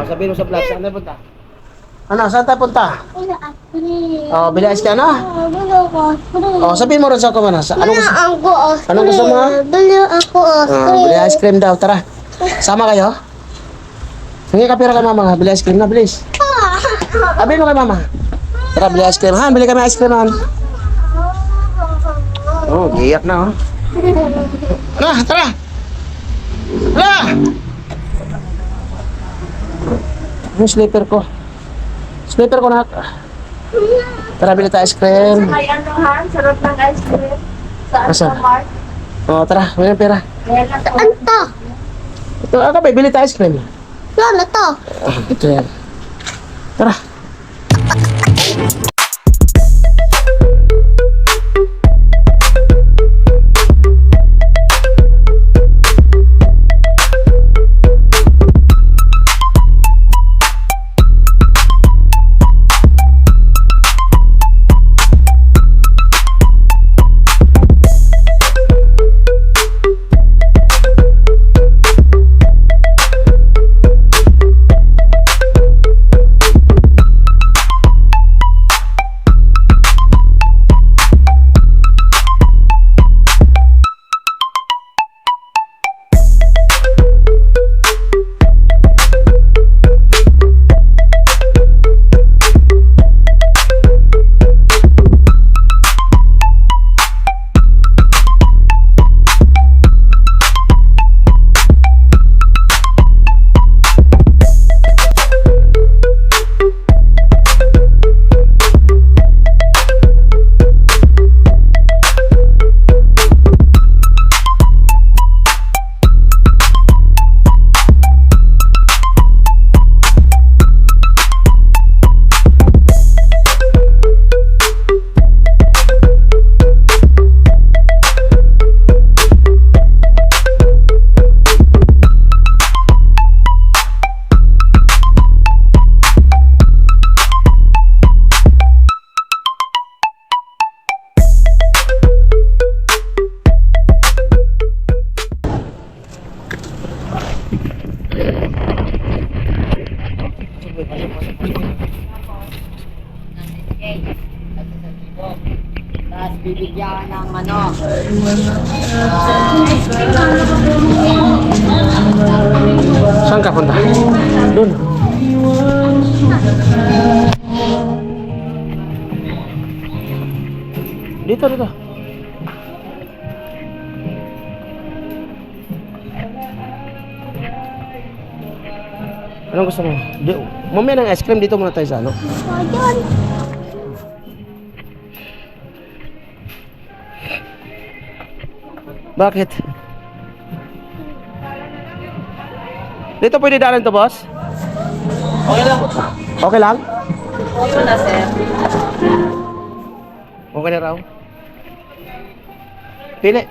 sabihin mo sa vlog, saan tayo punta? Ano, saan tayo punta? Oh, bili ice cream, ano? Oh, sabihin mo rin sa kumana. Anong gusto mo? Bili ice cream daw, tara. Sama kayo? Sige, kapira kay mama, bili ice cream na, bilis. Sabihin mo kay mama. Tara, bili ice cream, ha? Bili kami ice cream, ha? Oh, giyak na, oh. Tara, tara! Tara! Yung slipper ko. Slipper ko na. Tara, bili tayo ice cream. May ano ha? Sarap ng ice cream. Saan Asa? sa Mart? Oh, tara, may pera. Saan to? Ito, ako ba, bili tayo ice cream. Ano to? Ito yan. Tara. Tapos bibigyan ng ano. Saan ka punta? Doon. Dito, dito. Anong gusto mo? Mamaya ng ice cream, dito muna tayo sa ano. Bakit? Dito pwede daanan to, boss? Okay lang. Okay lang? Okay na, sir. Okay na raw? Pili.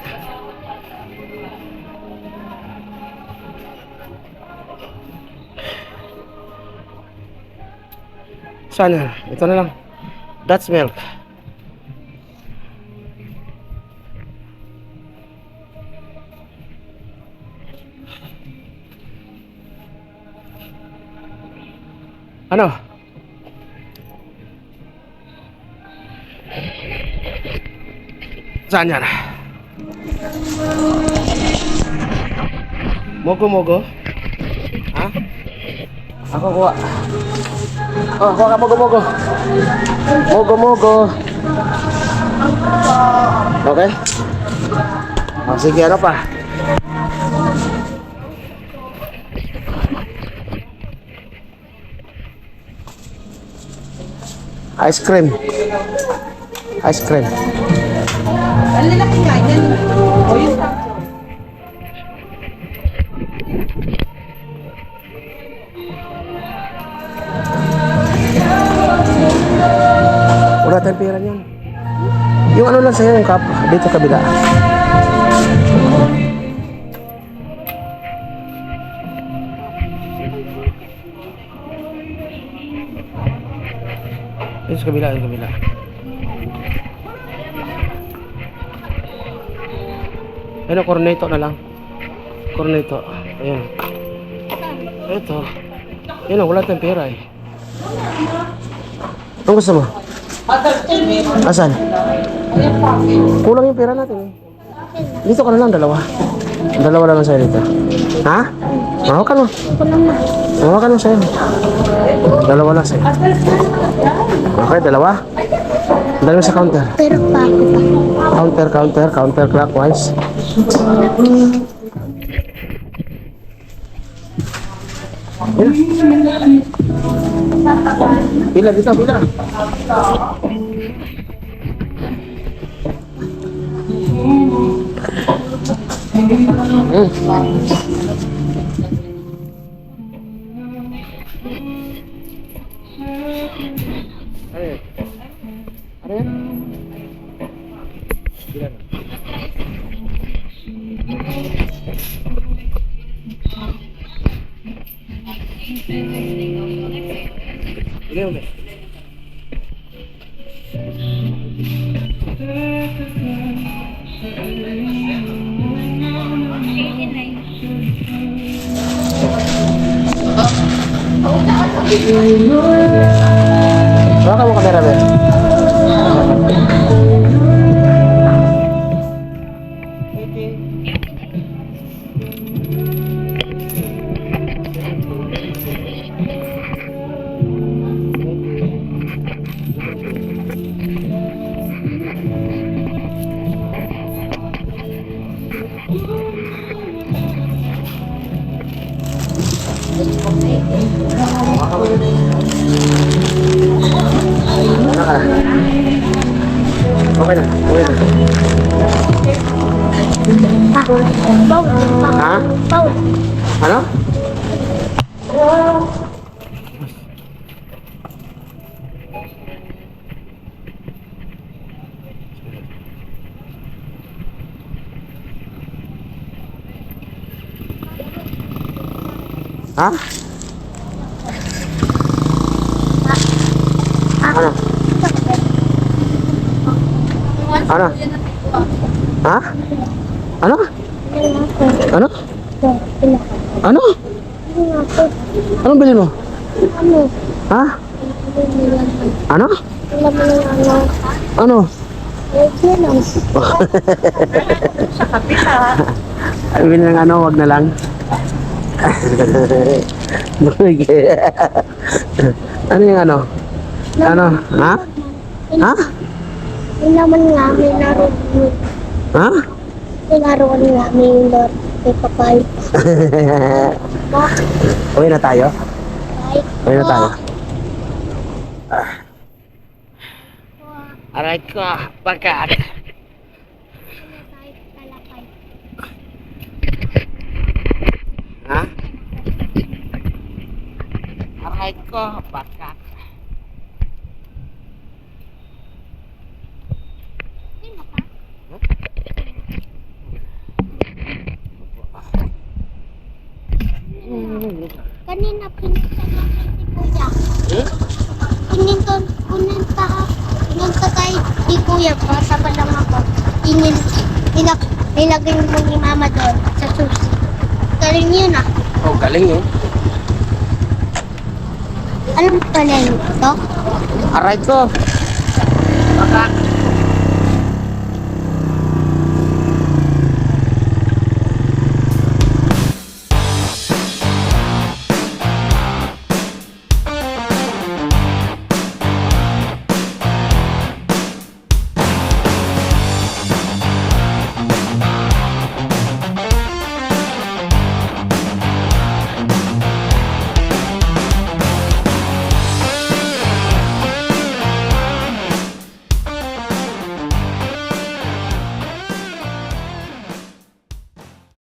Sana, ito na lang. That's milk. Ano? Saan yan? Mogo-mogo? Ha? Ako kuha. Oh, kuha ka mogo-mogo. Mogo-mogo. Okay? Oh, sige, ano pa? Ice cream. Ice cream. Ang lalaki nga yan. O yun sa... Wala tayong pera niyan. Yung ano lang sa'yo, yung cup. Dito kabila. Dito sa kabila, yung kabila. Ayun, corneto na lang. Corneto. Ayan. Ito. Yan lang, wala tayong pera eh. Anong gusto mo? Asan? Kulang yung pera natin eh. Dito ka na lang, dalawa. Dalawa lang sa'yo dito. Ha? Mahawakan mo. Mahawakan mo sa'yo. Dalawa lang sa'yo. Okay, dalawa. Dali mo sa counter. Pero pa ako pa. Counter clockwise. Pila dito, pila. Baka mo kamera ba? Okay na, okay na. Ha? Ano? Ha? Ano? Ano? Ha? Ano? Ano? Ano? Anong bilhin mo? Ha? Ano? Ano? Ay, bilhin ng ano, wag na lang. Ano yung ano? Ano? Ha? Ha? Yung naman nga, may naroon. Ha? May naroon nga, may lord. May papay. Uwi na tayo? Uwi na tayo. Aray ko, pagkat. Ha? Aray ko, pagkat. Kanina pinunta namin si Kuya. Pinunta kay si Kuya pa sa palang ako. Nilagay mo ni Mama doon sa susi. Galing yun ah. Oh, galing yun. Alam mo pala yun ito? Aray ko.